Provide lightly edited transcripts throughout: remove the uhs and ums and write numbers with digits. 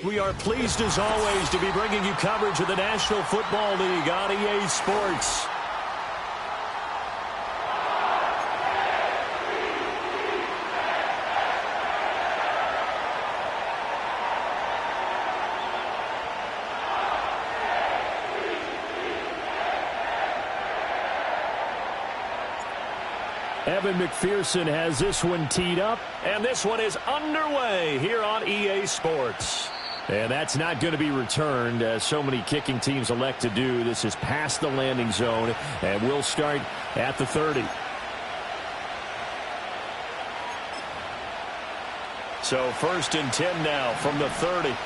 We are pleased as always to be bringing you coverage of the National Football League on EA Sports. Evan McPherson has this one teed up, and this one is underway here on EA Sports. And that's not going to be returned, as so many kicking teams elect to do. This is past the landing zone, and we'll start at the 30. So 1st and 10 now from the 30. Here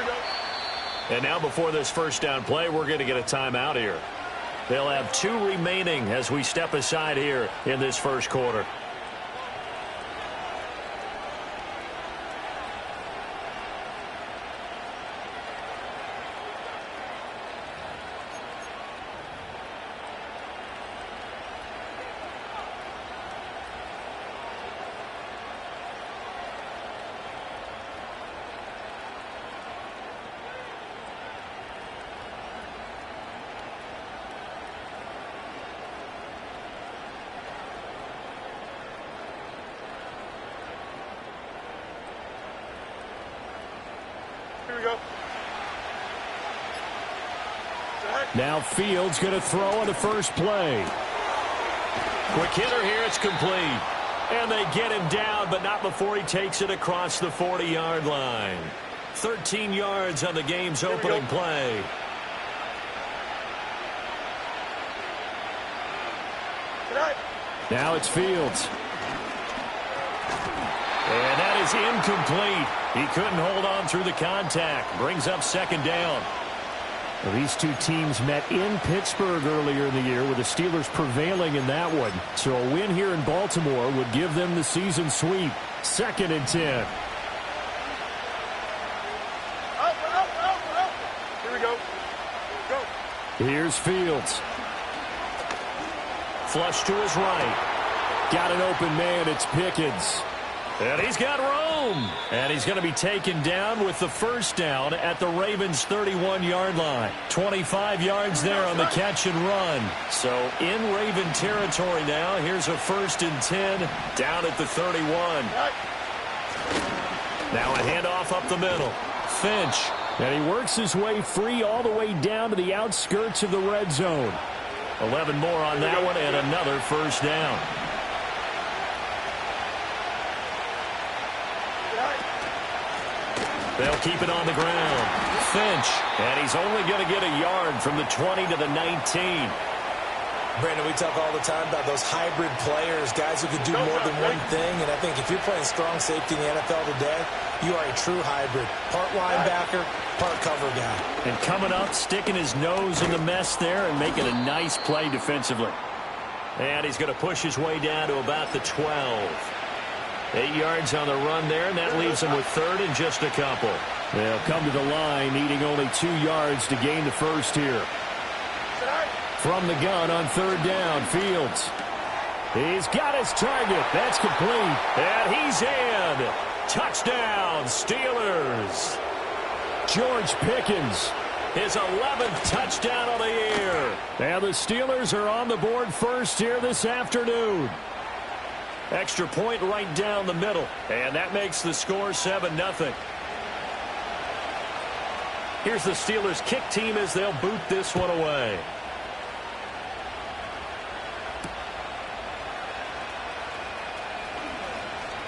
we go. And now before this first down play, we're going to get a timeout here. They'll have 2 remaining as we step aside here in this first quarter. Here we go. Now Fields going to throw on the first play. Quick hitter here, it's complete. And they get him down, but not before he takes it across the 40-yard line. 13 yards on the game's opening play. Now it's Fields. And that is incomplete. He couldn't hold on through the contact. Brings up 2nd down. Well, these two teams met in Pittsburgh earlier in the year, with the Steelers prevailing in that one. So a win here in Baltimore would give them the season sweep. 2nd and 10. Here we go. Go. Here's Fields. Flush to his right. Got an open man. It's Pickens. And he's got room. And he's going to be taken down with the first down at the Ravens' 31-yard line. 25 yards there on the catch and run. So in Raven territory now. Here's a 1st and 10 down at the 31. Now a handoff up the middle. Finch. And he works his way free all the way down to the outskirts of the red zone. 11 more on that one and another first down. They'll keep it on the ground. Finch, and he's only going to get a yard from the 20 to the 19. Brandon, we talk all the time about those hybrid players, guys who could do more than one thing. And I think if you're playing strong safety in the NFL today, you are a true hybrid. Part linebacker, part cover guy. And coming up, sticking his nose in the mess there and making a nice play defensively. And he's going to push his way down to about the 12. 8 yards on the run there, and that leaves him with 3rd and just a couple. They'll come to the line, needing only 2 yards to gain the first here. From the gun on 3rd down, Fields. He's got his target. That's complete. And he's in. Touchdown, Steelers. George Pickens, his 11th touchdown of the year. And the Steelers are on the board first here this afternoon. Extra point right down the middle. And that makes the score 7-0. Here's the Steelers kick team as they'll boot this one away.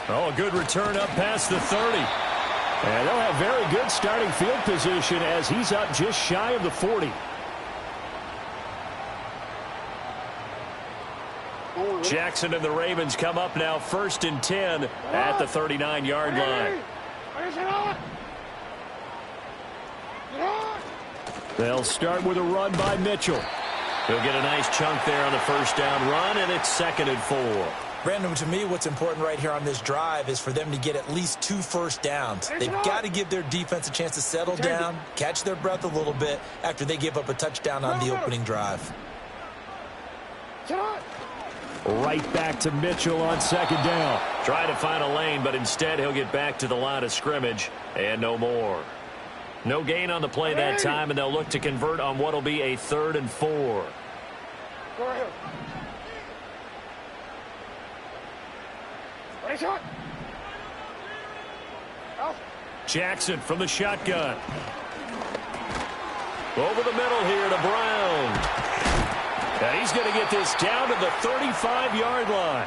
Oh, a good return up past the 30. And they'll have very good starting field position as he's up just shy of the 40. Jackson and the Ravens come up now 1st and 10 at the 39-yard line. They'll start with a run by Mitchell. He'll get a nice chunk there on the first down run, and it's 2nd and 4. Brandon, to me, what's important right here on this drive is for them to get at least 2 first downs. They've got to give their defense a chance to settle down, catch their breath a little bit after they give up a touchdown on the opening drive. Right back to Mitchell on second down. Trying to find a lane, but instead he'll get back to the line of scrimmage and no more. No gain on the play that time, and they'll look to convert on what will be a 3rd and 4. Go ahead. Ready, shot. Out. Jackson from the shotgun. Over the middle here to Brown. And he's going to get this down to the 35-yard line.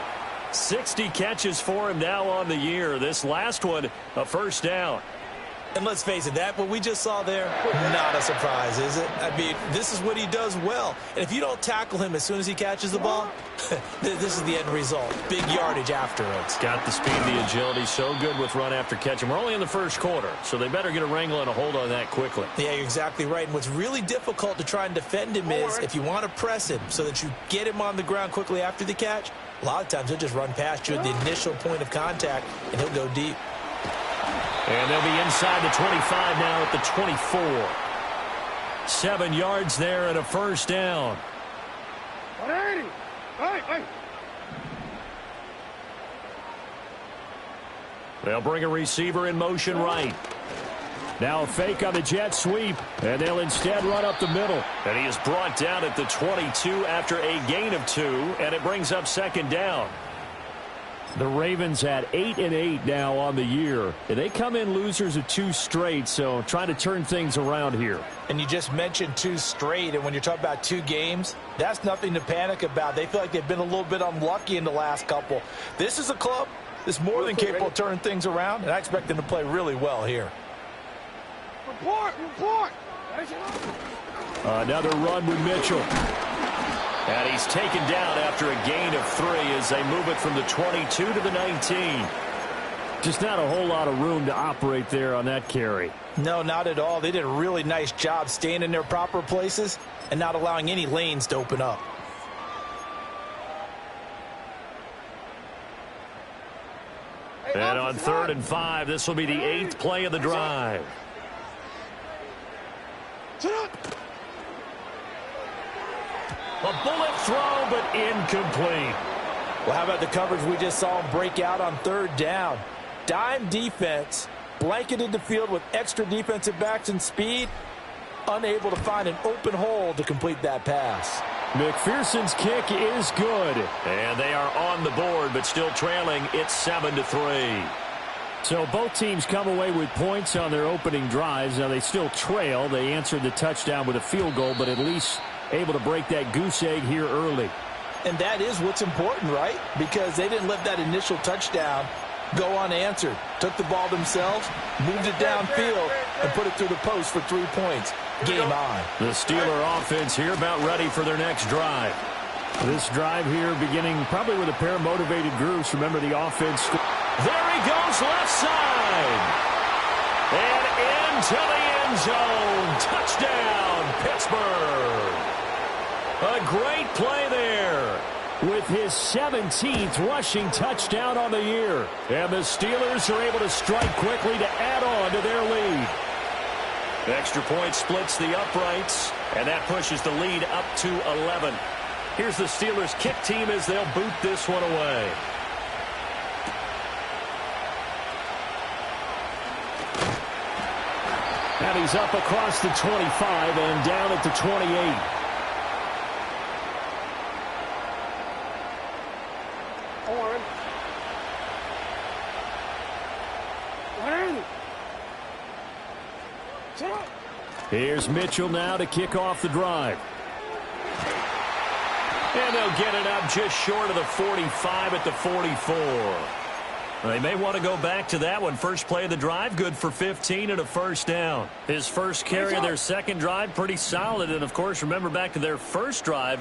60 catches for him now on the year. This last one, a first down. And let's face it, that what we just saw there, not a surprise, is it? I mean, this is what he does well. And if you don't tackle him as soon as he catches the ball, this is the end result. Big yardage afterwards. Got the speed, the agility, so good with run after catch. And we're only in the first quarter, so they better get a wrangle and a hold on that quickly. Yeah, you're exactly right. And what's really difficult to try and defend him is if you want to press him so that you get him on the ground quickly after the catch, a lot of times he'll just run past you at the initial point of contact, and he'll go deep. And they'll be inside the 25 now at the 24. 7 yards there and a first down. 180. Hey. They'll bring a receiver in motion right. Now a fake on the jet sweep, and they'll instead run up the middle. And he is brought down at the 22 after a gain of 2, and it brings up second down. The Ravens at 8-8 now on the year. They come in losers of 2 straight, so trying to turn things around here. And you just mentioned 2 straight, and when you're talking about 2 games, that's nothing to panic about. They feel like they've been a little bit unlucky in the last couple. This is a club that's more than capable of turning things around, and I expect them to play really well here. Report. Another run with Mitchell. And he's taken down after a gain of 3 as they move it from the 22 to the 19. Just not a whole lot of room to operate there on that carry. No, not at all. They did a really nice job staying in their proper places and not allowing any lanes to open up. And on 3rd and 5, this will be the 8th play of the drive. A bullet throw, but incomplete. Well, how about the coverage we just saw him break out on 3rd down? Dime defense, blanketed the field with extra defensive backs and speed, unable to find an open hole to complete that pass. McPherson's kick is good. And they are on the board, but still trailing. It's 7-3. So both teams come away with points on their opening drives. Now they still trail. They answered the touchdown with a field goal, but at least able to break that goose egg here early. And that is what's important, right? Because they didn't let that initial touchdown go unanswered. Took the ball themselves, moved it downfield, and put it through the post for 3 points. Game on. The Steeler offense here about ready for their next drive. This drive here beginning probably with a pair of motivated groups. Remember the offense. There he goes left side. And into the end zone. Touchdown, Pittsburgh. A great play there with his 17th rushing touchdown on the year. And the Steelers are able to strike quickly to add on to their lead. Extra point splits the uprights, and that pushes the lead up to 11. Here's the Steelers kick team as they'll boot this one away. And he's up across the 25 and down at the 28. Here's Mitchell now to kick off the drive. And they'll get it up just short of the 45 at the 44. They may want to go back to that one. First play of the drive, good for 15 and a first down. His first carry of their second drive, pretty solid. And, of course, remember back to their first drive,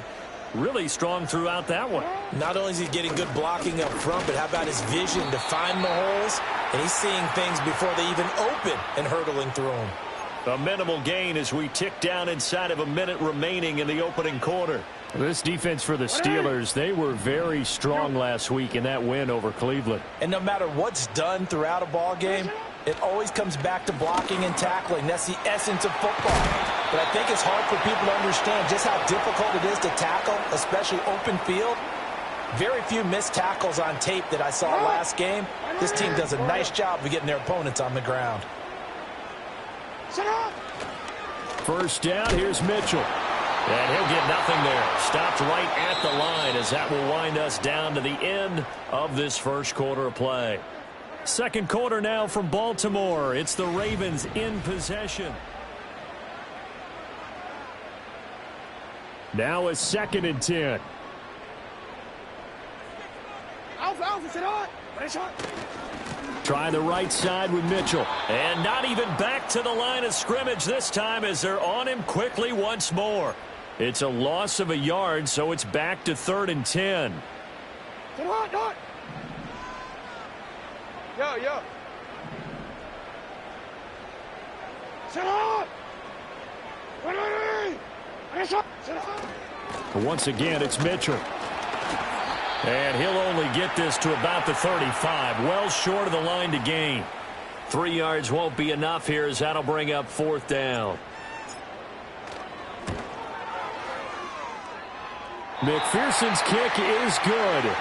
really strong throughout that one. Not only is he getting good blocking up front, but how about his vision to find the holes? And he's seeing things before they even open and hurtling through them. A minimal gain as we tick down inside of a minute remaining in the opening quarter. This defense for the Steelers, they were very strong last week in that win over Cleveland. And no matter what's done throughout a ball game, it always comes back to blocking and tackling. That's the essence of football. But I think it's hard for people to understand just how difficult it is to tackle, especially open field. Very few missed tackles on tape that I saw last game. This team does a nice job of getting their opponents on the ground. First down, here's Mitchell. And he'll get nothing there. Stopped right at the line as that will wind us down to the end of this first quarter of play. Second quarter now from Baltimore. It's the Ravens in possession. Now a 2nd and 10. Try the right side with Mitchell. And not even back to the line of scrimmage this time as they're on him quickly once more. It's a loss of a yard, so it's back to 3rd and 10. Yo. Sit up! Once again, it's Mitchell. And he'll only get this to about the 35. Well short of the line to gain. 3 yards won't be enough here as that'll bring up 4th down. McPherson's kick is good.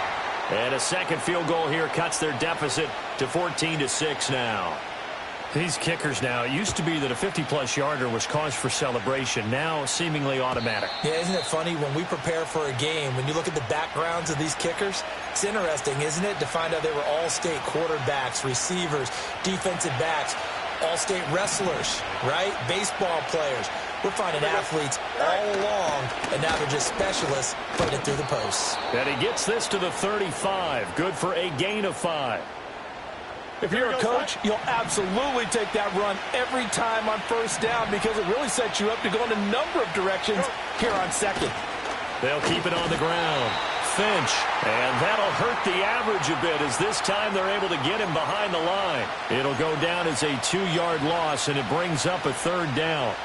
And a second field goal here cuts their deficit to 14-6 now. These kickers now, it used to be that a 50-plus yarder was cause for celebration. Now seemingly automatic. Yeah, isn't it funny when we prepare for a game, when you look at the backgrounds of these kickers, it's interesting, isn't it, to find out they were all-state quarterbacks, receivers, defensive backs, all-state wrestlers, right? Baseball players. We're finding athletes all along, and now they're just specialists putting it through the posts. And he gets this to the 35. Good for a gain of 5. If you're a coach, you'll absolutely take that run every time on first down because it really sets you up to go in a number of directions here on 2nd. They'll keep it on the ground. Finch. And that'll hurt the average a bit as this time they're able to get him behind the line. It'll go down as a 2-yard loss, and it brings up a 3rd down.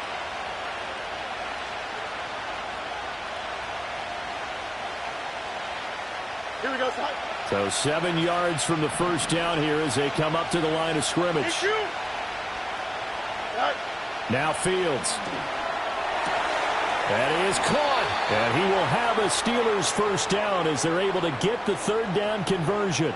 Here we go, son. So 7 yards from the first down here as they come up to the line of scrimmage. Now Fields. That is caught. And he will have a Steelers first down as they're able to get the 3rd down conversion.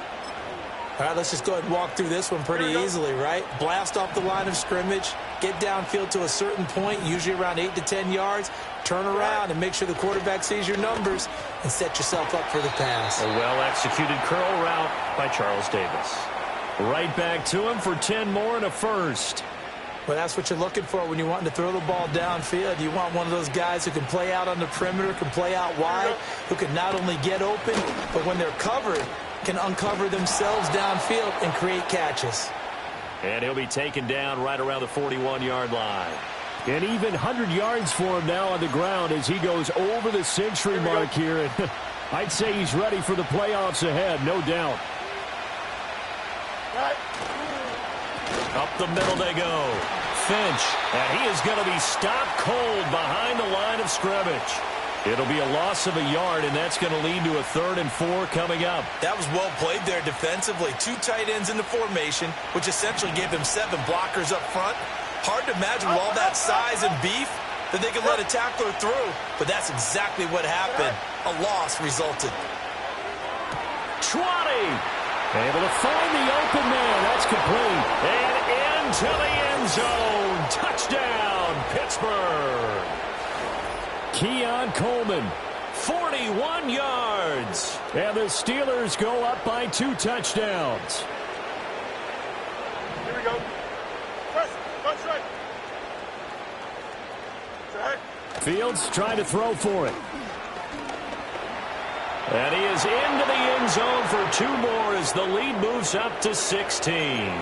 All right, let's just go ahead and walk through this one pretty easily, right? Blast off the line of scrimmage, get downfield to a certain point, usually around 8 to 10 yards, turn around and make sure the quarterback sees your numbers and set yourself up for the pass. A well-executed curl route by Charles Davis. Right back to him for 10 more and a first. Well, that's what you're looking for when you're wanting to throw the ball downfield. You want one of those guys who can play out on the perimeter, can play out wide, who can not only get open, but when they're covered, can uncover themselves downfield and create catches. And he'll be taken down right around the 41-yard line. And even 100 yards for him now on the ground as he goes over the century mark here. And I'd say he's ready for the playoffs ahead, no doubt. Up the middle they go. Finch. And he is going to be stopped cold behind the line of scrimmage. It'll be a loss of a yard, and that's going to lead to a 3rd and 4 coming up. That was well played there defensively. 2 tight ends in the formation, which essentially gave them 7 blockers up front. Hard to imagine with all that size and beef that they could let a tackler through, but that's exactly what happened. A loss resulted. 20. Able to find the open man. That's complete. And into the end zone. Touchdown, Pittsburgh. Keon Coleman, 41 yards. And the Steelers go up by 2 touchdowns. Here we go. That's right. Fields trying to throw for it. And he is into the end zone for 2 more as the lead moves up to 16.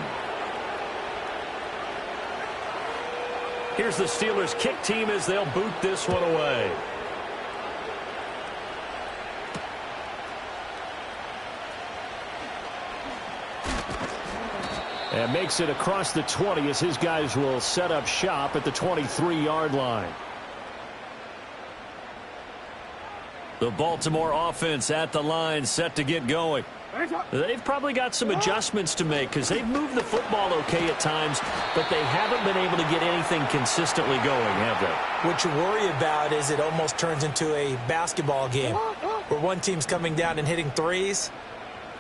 Here's the Steelers kick team as they'll boot this one away. And makes it across the 20 as his guys will set up shop at the 23-yard line. The Baltimore offense at the line set to get going. They've probably got some adjustments to make because they've moved the football okay at times, but they haven't been able to get anything consistently going, have they? What you worry about is it almost turns into a basketball game. where one team's coming down and hitting threes,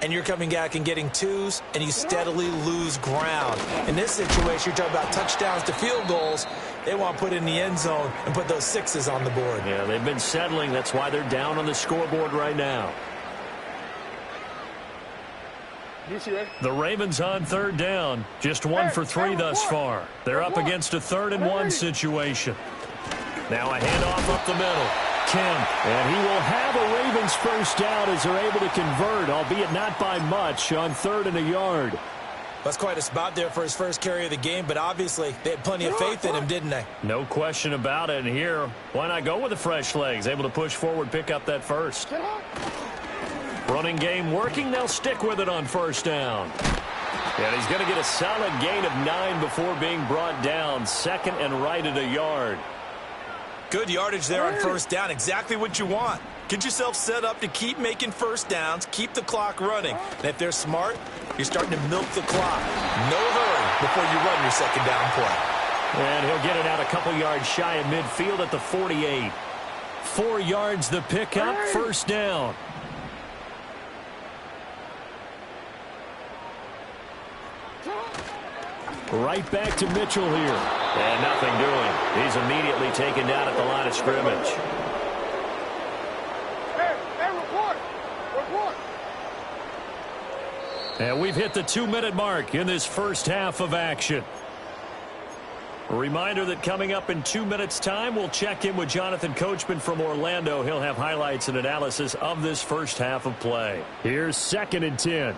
and you're coming back and getting twos, and you steadily lose ground. In this situation, you're talking about touchdowns to field goals. They want to put in the end zone and put those sixes on the board. Yeah, they've been settling. That's why they're down on the scoreboard right now. The Ravens on third down. Just 1 for 3 thus far. They're up against a 3rd and 1 situation. Now a handoff up the middle. Kemp, and he will have a Ravens first down as they're able to convert, albeit not by much, on 3rd and a yard. That's quite a spot there for his first carry of the game, but obviously they had plenty of faith in him, didn't they? No question about it. And here, why not go with the fresh legs? Able to push forward, pick up that first. Running game working. They'll stick with it on first down. And he's going to get a solid gain of 9 before being brought down. 2nd and right at a yard. Good yardage there on first down. Exactly what you want. Get yourself set up to keep making first downs, keep the clock running. And if they're smart, you're starting to milk the clock. No hurry before you run your second down play. And he'll get it out a couple yards shy of midfield at the 48. 4 yards the pickup, first down. Right back to Mitchell here. And nothing doing. He's immediately taken down at the line of scrimmage. Hey, report! Report! And we've hit the 2-minute mark in this first half of action. A reminder that coming up in 2 minutes' time, we'll check in with Jonathan Coachman from Orlando. He'll have highlights and analysis of this first half of play. Here's 2nd and 10.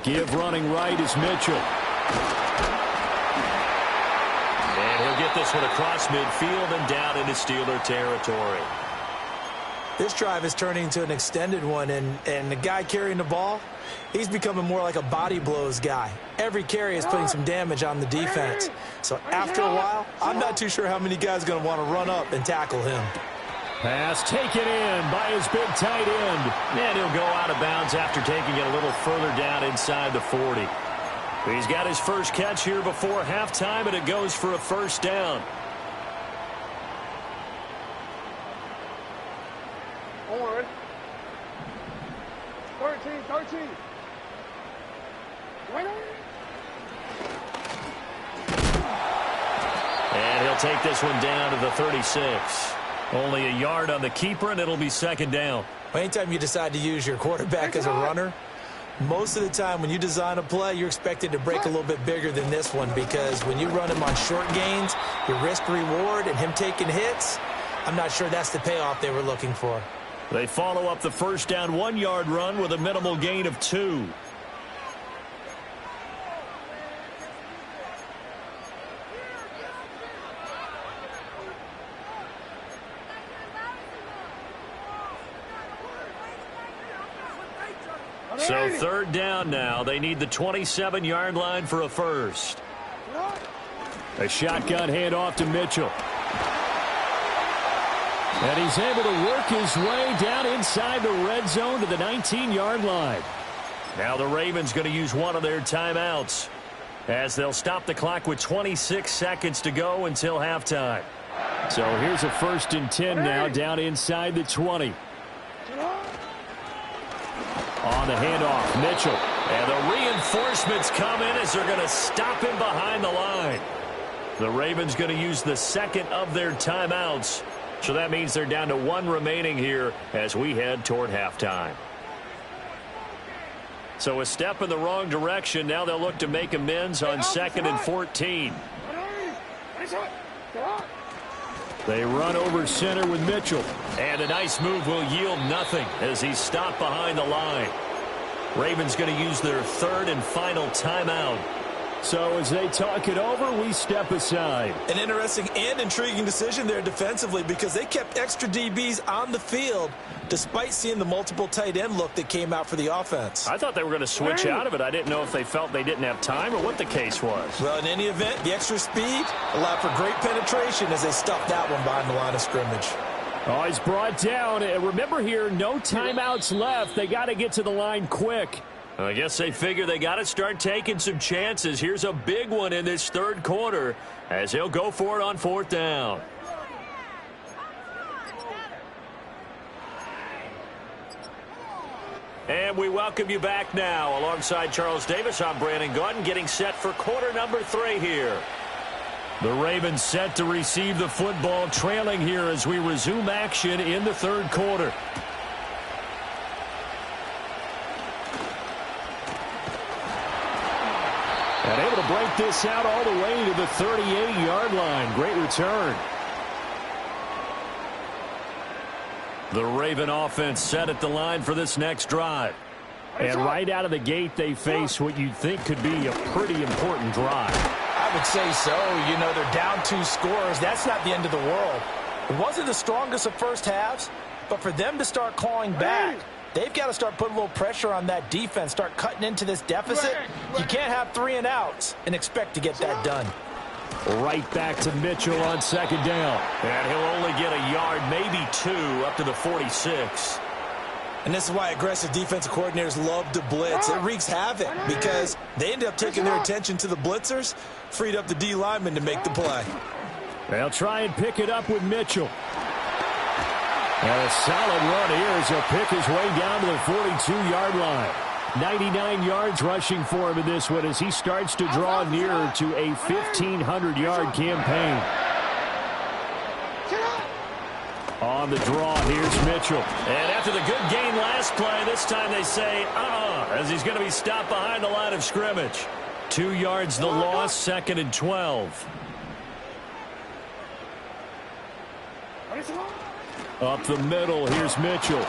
Give running right is Mitchell. And he'll get this one across midfield and down into Steeler territory. This drive is turning into an extended one, and the guy carrying the ball, he's becoming more like a body blows guy. Every carry is putting some damage on the defense. So after a while, I'm not too sure how many guys are going to want to run up and tackle him. Pass taken in by his big tight end. And he'll go out of bounds after taking it a little further down inside the 40. He's got his first catch here before halftime, and it goes for a first down. Don't worry. 13. And he'll take this one down to the 36. Only a yard on the keeper, and it'll be 2nd down. Anytime you decide to use your quarterback as a runner, most of the time when you design a play, you're expected to break a little bit bigger than this one, because when you run him on short gains, your risk-reward and him taking hits, I'm not sure that's the payoff they were looking for. They follow up the first down 1-yard run with a minimal gain of 2. So 3rd down now. They need the 27-yard line for a first. A shotgun handoff to Mitchell. And he's able to work his way down inside the red zone to the 19-yard line. Now the Ravens going to use one of their timeouts as they'll stop the clock with 26 seconds to go until halftime. So here's a 1st and 10 now down inside the 20. On the handoff, Mitchell. And the reinforcements come in as they're going to stop him behind the line. The Ravens going to use the 2nd of their timeouts. So that means they're down to 1 remaining here as we head toward halftime. So a step in the wrong direction. Now they'll look to make amends on 2nd and 14. They run over center with Mitchell. And a nice move will yield nothing as he's stopped behind the line. Ravens going to use their 3rd and final timeout. So as they talk it over, we step aside. An interesting and intriguing decision there defensively, because they kept extra DBs on the field despite seeing the multiple tight end look that came out for the offense. I thought they were going to switch out of it. I didn't know if they felt they didn't have time or what the case was. Well, in any event, the extra speed allowed for great penetration as they stuffed that one behind the line of scrimmage. Oh, he's brought down. Remember here, no timeouts left. They got to get to the line quick. I guess they figure they got to start taking some chances. Here's a big one in this 3rd quarter as he'll go for it on 4th down. And we welcome you back now. Alongside Charles Davis, I'm Brandon Gaudin, getting set for quarter number 3 here. The Ravens set to receive the football, trailing here as we resume action in the third quarter. And able to break this out all the way to the 38-yard line. Great return. The Raven offense set at the line for this next drive. And right out of the gate, they face what you'd think could be a pretty important drive. I would say so. You know, they're down 2 scores. That's not the end of the world. It wasn't the strongest of first halves, but for them to start clawing back, they've got to start putting a little pressure on that defense, start cutting into this deficit. You can't have 3 and outs and expect to get that done. Right back to Mitchell on second down. And he'll only get a yard, maybe 2, up to the 46. And this is why aggressive defensive coordinators love to blitz. It wreaks havoc because they end up taking their attention to the blitzers, freed up the D lineman to make the play. They'll try and pick it up with Mitchell. And a solid run here as he'll pick his way down to the 42-yard line. 99 yards rushing for him in this one as he starts to draw nearer to a 1,500-yard campaign. On the draw, here's Mitchell. And after the good gain last play, this time they say, as he's going to be stopped behind the line of scrimmage. 2 yards the loss, 2nd and 12. Up the middle, here's Mitchell.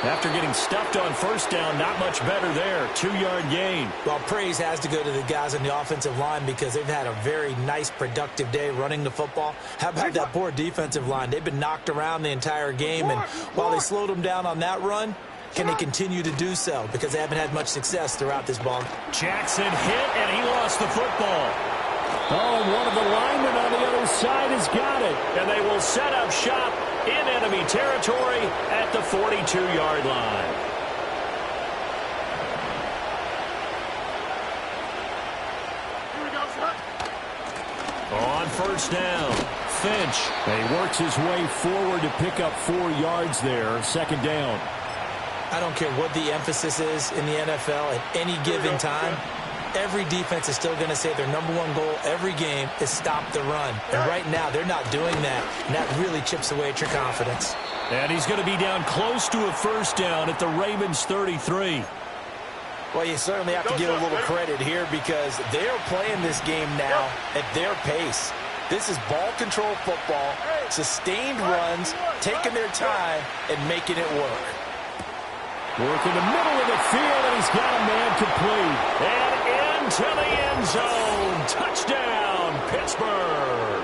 After getting stuffed on first down, not much better there. 2-yard gain. Well, praise has to go to the guys on the offensive line because they've had a very nice, productive day running the football. How about that poor defensive line? They've been knocked around the entire game, and while they slowed them down on that run, can they continue to do so? Because they haven't had much success throughout this ball. Jackson hit, and he lost the football. Oh, and one of the linemen on the other side has got it. And they will set up shop in enemy territory at the 42-yard line. Here we go, sir. On first down, Finch. He works his way forward to pick up 4 yards there. 2nd down. I don't care what the emphasis is in the NFL at any given time. Every defense is still going to say their number 1 goal every game is stop the run. And right now, they're not doing that. And that really chips away at your confidence. And he's going to be down close to a first down at the Ravens 33. Well, you certainly have to give a little credit here because they are playing this game now at their pace. This is ball control football, sustained runs, taking their time, and making it work. Working the middle of the field, and he's got a man complete. And into the end zone. Touchdown, Pittsburgh.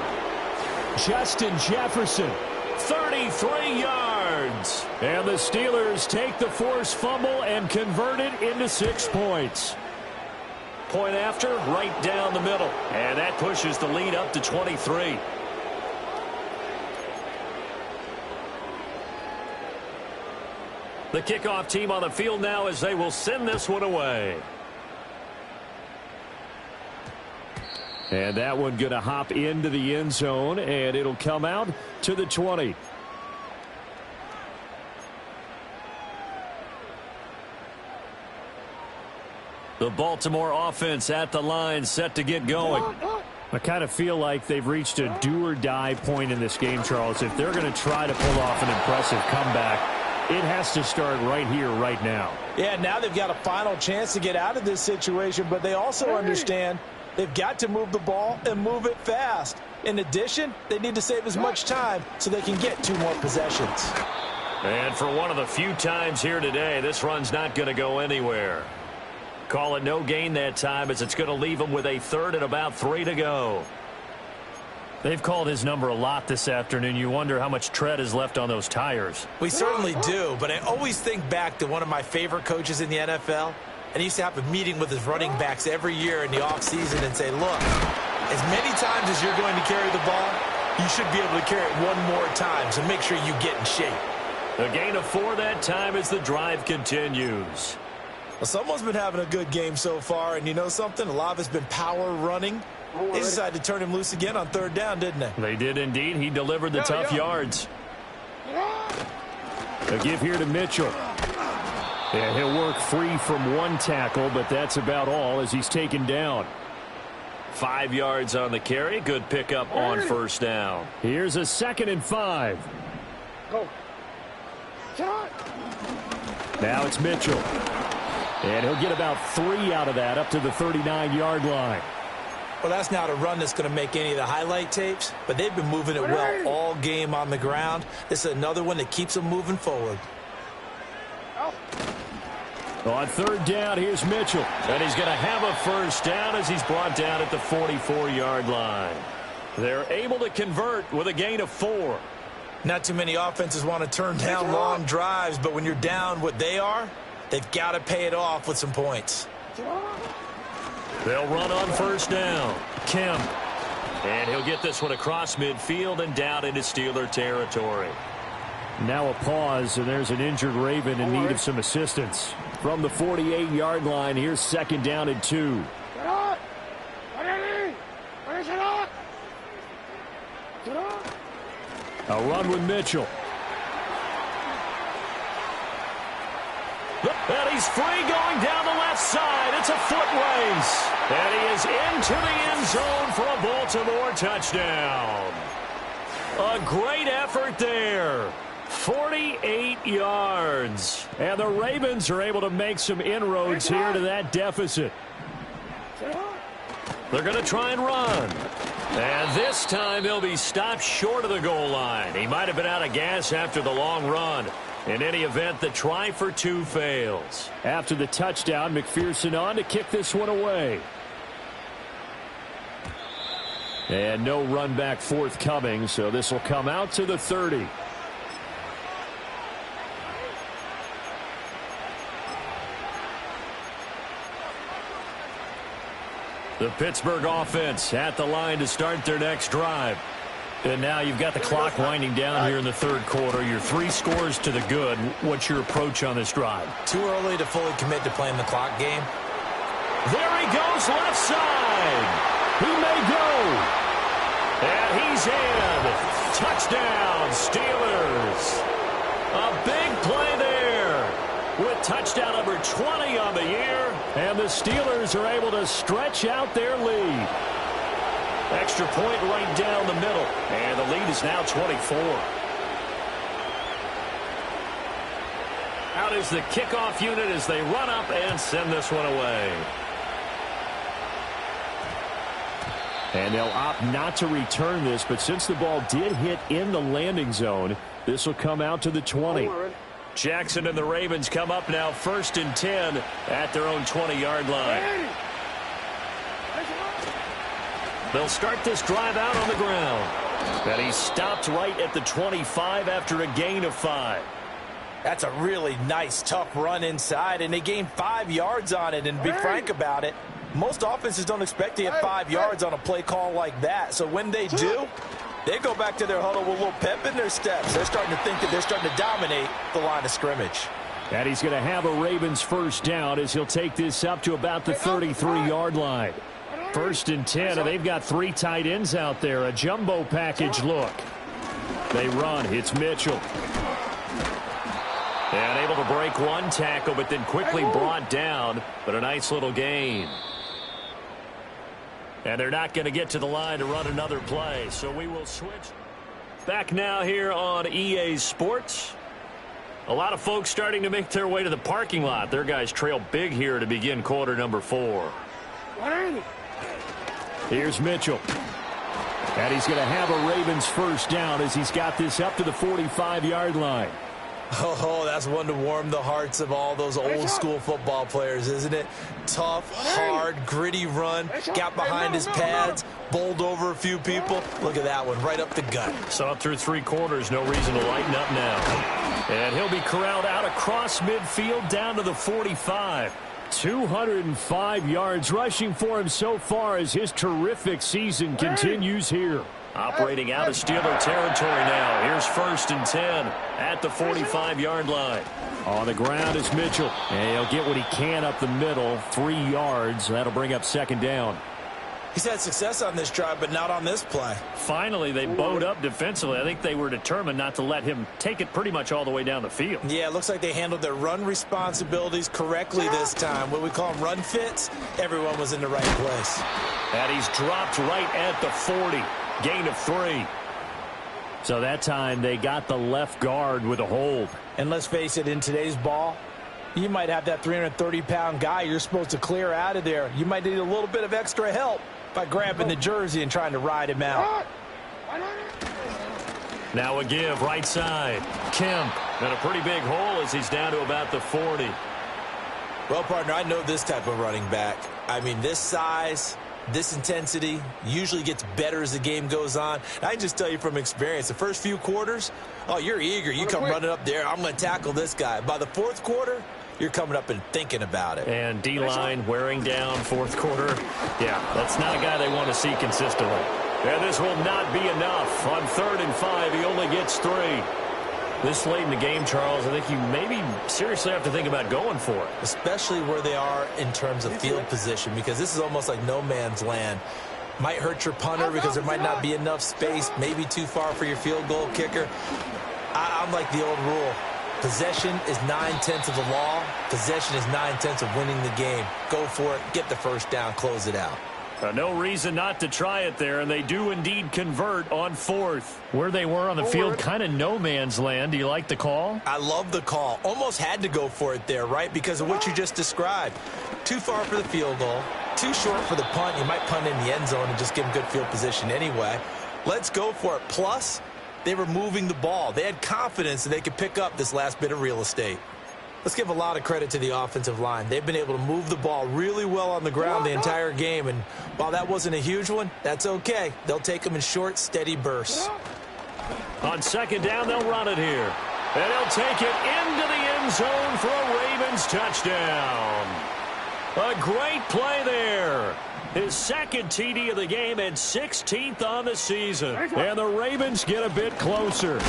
Justin Jefferson, 33 yards. And the Steelers take the forced fumble and convert it into 6 points. Point after, right down the middle. And that pushes the lead up to 23. The kickoff team on the field now as they will send this one away. And that one going to hop into the end zone, and it'll come out to the 20. The Baltimore offense at the line, set to get going. I kind of feel like they've reached a do-or-die point in this game, Charles. If they're going to try to pull off an impressive comeback, it has to start right here, right now. Yeah, now they've got a final chance to get out of this situation, but they also understand they've got to move the ball and move it fast. In addition, they need to save as much time so they can get 2 more possessions. And for one of the few times here today, this run's not going to go anywhere. Call it no gain that time as it's going to leave them with a 3rd and about 3 to go. They've called his number a lot this afternoon. You wonder how much tread is left on those tires. We certainly do, but I always think back to one of my favorite coaches in the NFL, and he used to have a meeting with his running backs every year in the offseason and say, look, as many times as you're going to carry the ball, you should be able to carry it 1 more time, so make sure you get in shape. A gain of 4 that time as the drive continues. Well, someone's been having a good game so far, and you know something? A lot of it's been power running. They decided to turn him loose again on 3rd down, didn't they? They did indeed. He delivered the tough yards. A give here to Mitchell. And he'll work free from one tackle, but that's about all as he's taken down. 5 yards on the carry. Good pickup on first down. Here's a 2nd and 5. Go. Now it's Mitchell. And he'll get about 3 out of that up to the 39-yard line. Well, that's not a run that's going to make any of the highlight tapes, but they've been moving it well all game on the ground. This is another one that keeps them moving forward. On 3rd down, here's Mitchell. And he's going to have a first down as he's brought down at the 44-yard line. They're able to convert with a gain of 4. Not too many offenses want to turn down long drives, but when you're down what they are, they've got to pay it off with some points. They'll run on first down. Kemp. And he'll get this one across midfield and down into Steeler territory. Now a pause, and there's an injured Raven in need of some assistance. From the 48-yard line, here's 2nd down and 2. A run with Mitchell. And he's free going down the left side. It's a foot race. And he is into the end zone for a Baltimore touchdown. A great effort there. 48 yards. And the Ravens are able to make some inroads here to that deficit. They're going to try and run. And this time he'll be stopped short of the goal line. He might have been out of gas after the long run. In any event, the try for 2 fails. After the touchdown, McPherson on to kick this one away. And no run back forthcoming, so this will come out to the 30. The Pittsburgh offense at the line to start their next drive. And now you've got the clock winding down here in the 3rd quarter. You're 3 scores to the good. What's your approach on this drive? Too early to fully commit to playing the clock game. There he goes, left side. He may go. And he's in. Touchdown, Steelers. A big play there with touchdown number 20 on the year. And the Steelers are able to stretch out their lead. Extra point right down the middle. And the lead is now 24. Out is the kickoff unit as they run up and send this one away. And they'll opt not to return this, but since the ball did hit in the landing zone, this will come out to the 20. Jackson and the Ravens come up now 1st and 10 at their own 20-yard line. They'll start this drive out on the ground. And he stopped right at the 25 after a gain of 5. That's a really nice, tough run inside, and they gained 5 yards on it. And to be frank about it, most offenses don't expect to get 5 yards on a play call like that. So when they do, they go back to their huddle with a little pep in their steps. They're starting to think that they're starting to dominate the line of scrimmage. And he's going to have a Ravens first down as he'll take this up to about the 33-yard line. 1st and 10, and they've got 3 tight ends out there. A jumbo package look. They run. It's Mitchell. And able to break one tackle, but then quickly brought down. But a nice little gain. And they're not going to get to the line to run another play. So we will switch. Back now here on EA Sports. A lot of folks starting to make their way to the parking lot. Their guys trail big here to begin quarter number 4. Here's Mitchell. And he's going to have a Ravens first down as he's got this up to the 45-yard line. Oh, that's one to warm the hearts of all those old school football players, isn't it? Tough, hard, gritty run. Got behind his pads, bowled over a few people. Look at that one, right up the gut. Saw it through 3 quarters. No reason to lighten up now. And he'll be corralled out across midfield down to the 45. 205 yards rushing for him so far as his terrific season continues here. Operating out of Steeler territory now. Here's 1st and 10 at the 45-yard line. On the ground is Mitchell. And he'll get what he can up the middle. 3 yards. That'll bring up 2nd down. He's had success on this drive, but not on this play. Finally, they bowed up defensively. I think they were determined not to let him take it pretty much all the way down the field. Yeah, it looks like they handled their run responsibilities correctly this time. What we call them run fits, everyone was in the right place. And he's dropped right at the 40. Gain of 3. So that time they got the left guard with a hold. And let's face it, in today's ball, you might have that 330-pound guy you're supposed to clear out of there. You might need a little bit of extra help by grabbing the jersey and trying to ride him out. Now a give right side. Kemp. And a pretty big hole as he's down to about the 40. Well, partner, I know this type of running back. I mean, this size, this intensity usually gets better as the game goes on. And I can just tell you from experience, the first few quarters, oh, you're eager. You come running up there. I'm going to tackle this guy. By the fourth quarter, you're coming up and thinking about it. And D-line wearing down fourth quarter. Yeah, that's not a guy they want to see consistently. And this will not be enough. On 3rd and 5, he only gets 3. This late in the game, Charles, I think you maybe seriously have to think about going for it. Especially where they are in terms of field position, because this is almost like no man's land. Might hurt your punter because there might not be enough space, maybe too far for your field goal kicker. I'm like the old rule. Possession is 9/10 of the law. Possession is 9/10 of winning the game. Go for it. Get the first down. Close it out. No reason not to try it there, and they do indeed convert on 4th. Where they were on the field, kind of no man's land. Do you like the call? I love the call. Almost had to go for it there, right? Because of what you just described. Too far for the field goal. Too short for the punt. You might punt in the end zone and just give them good field position anyway. Let's go for it. Plus, they were moving the ball. They had confidence that they could pick up this last bit of real estate. Let's give a lot of credit to the offensive line. They've been able to move the ball really well on the ground the entire game. And while that wasn't a huge one, that's okay. They'll take them in short, steady bursts. On 2nd down, they'll run it here. And he'll take it into the end zone for a Ravens touchdown. A great play there. His 2nd TD of the game and 16th on the season. And the Ravens get a bit closer.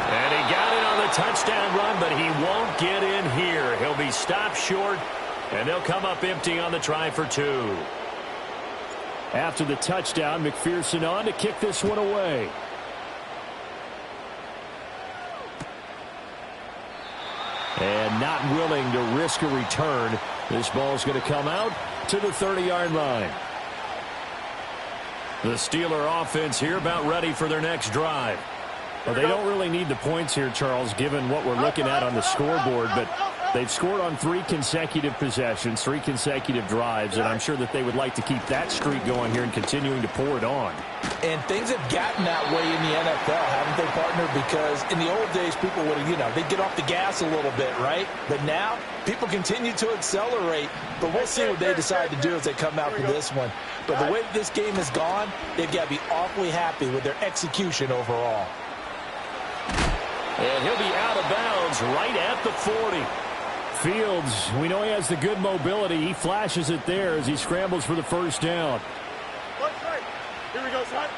And he got it on the touchdown run, but he won't get in here. He'll be stopped short, and they'll come up empty on the try for 2. After the touchdown, McPherson on to kick this one away. And not willing to risk a return. This ball's going to come out to the 30-yard line. The Steeler offense here about ready for their next drive. Well, they don't really need the points here, Charles, given what we're looking at on the scoreboard, but they've scored on 3 consecutive possessions, 3 consecutive drives, and I'm sure that they would like to keep that streak going here and continuing to pour it on. And things have gotten that way in the NFL, haven't they, partner? Because in the old days, people would have, they'd get off the gas a little bit, right? But now, people continue to accelerate, but we'll see what they decide to do as they come out for this one. But the way that this game has gone, they've got to be awfully happy with their execution overall. And he'll be out of bounds right at the 40. Fields, we know he has the good mobility. He flashes it there as he scrambles for the first down. Here we go, son.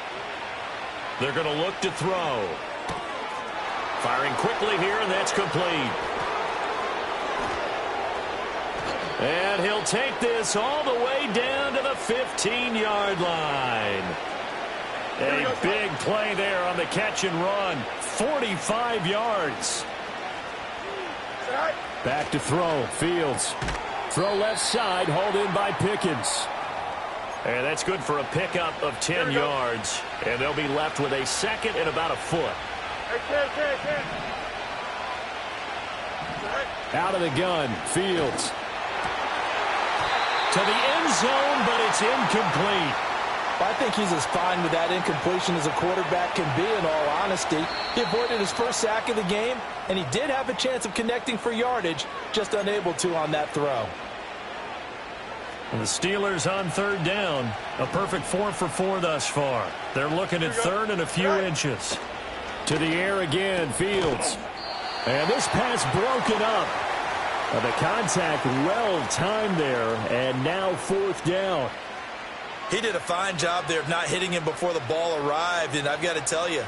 They're going to look to throw. Firing quickly here, and that's complete. And he'll take this all the way down to the 15-yard line. A big play there on the catch and run. 45 yards. Back to throw. Fields. Throw left side, hauled in by Pickens. And that's good for a pickup of 10 yards. And they'll be left with a 2nd and about a foot. Out of the gun. Fields. To the end zone, but it's incomplete. I think he's as fine with that incompletion as a quarterback can be, in all honesty. He avoided his first sack of the game, and he did have a chance of connecting for yardage, just unable to on that throw. And the Steelers on 3rd down. A perfect 4 for 4 thus far. They're looking at 3rd and a few inches. To the air again, Fields. And this pass broken up. The contact well timed there, and now 4th down. He did a fine job there of not hitting him before the ball arrived, and I've got to tell you,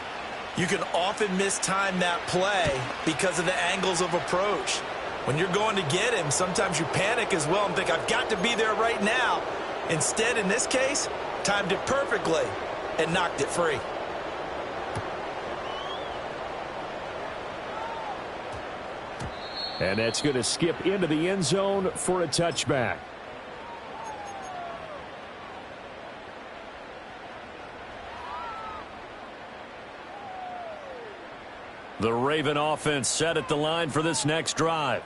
you can often mistime that play because of the angles of approach. When you're going to get him, sometimes you panic as well and think, I've got to be there right now. Instead, in this case, timed it perfectly, and knocked it free. And that's going to skip into the end zone for a touchback. The Raven offense set at the line for this next drive.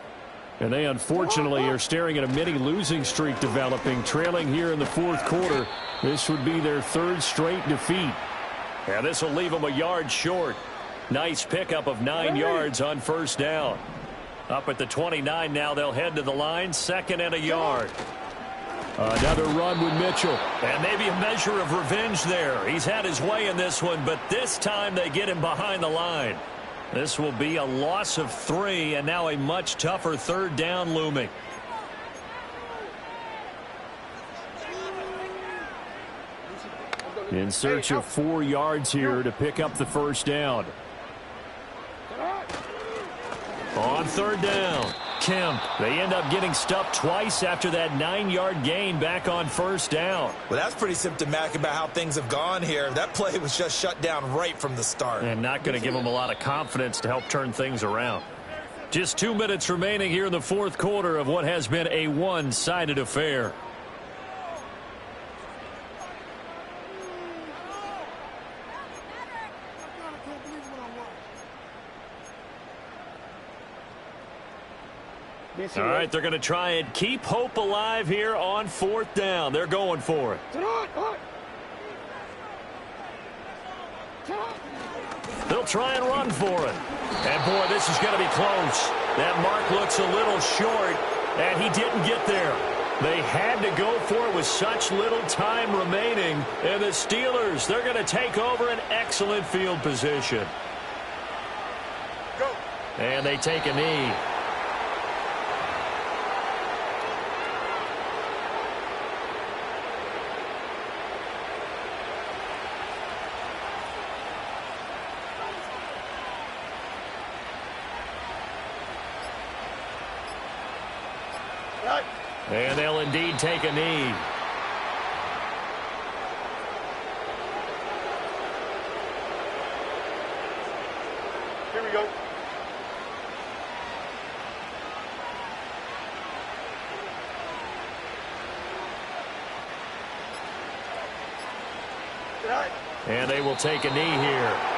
And they unfortunately are staring at a mini losing streak developing, trailing here in the fourth quarter. This would be their third straight defeat. And this will leave them a yard short. Nice pickup of 9 yards on first down. Up at the 29 now, they'll head to the line, 2nd and a yard. Another run with Mitchell. And maybe a measure of revenge there. He's had his way in this one, but this time they get him behind the line. This will be a loss of 3, and now a much tougher third down looming. In search of 4 yards here to pick up the first down. On third down, Kemp. They end up getting stuffed twice after that 9-yard gain back on first down. Well, that's pretty symptomatic about how things have gone here. That play was just shut down right from the start. And not going to give them a lot of confidence to help turn things around. Just 2 minutes remaining here in the fourth quarter of what has been a one-sided affair. All right, they're going to try and keep hope alive here on fourth down. They're going for it. They'll try and run for it. And, boy, this is going to be close. That mark looks a little short, and he didn't get there. They had to go for it with such little time remaining. And the Steelers, they're going to take over an excellent field position. Go. And they take a knee. And they'll indeed take a knee. Here we go. And they will take a knee here.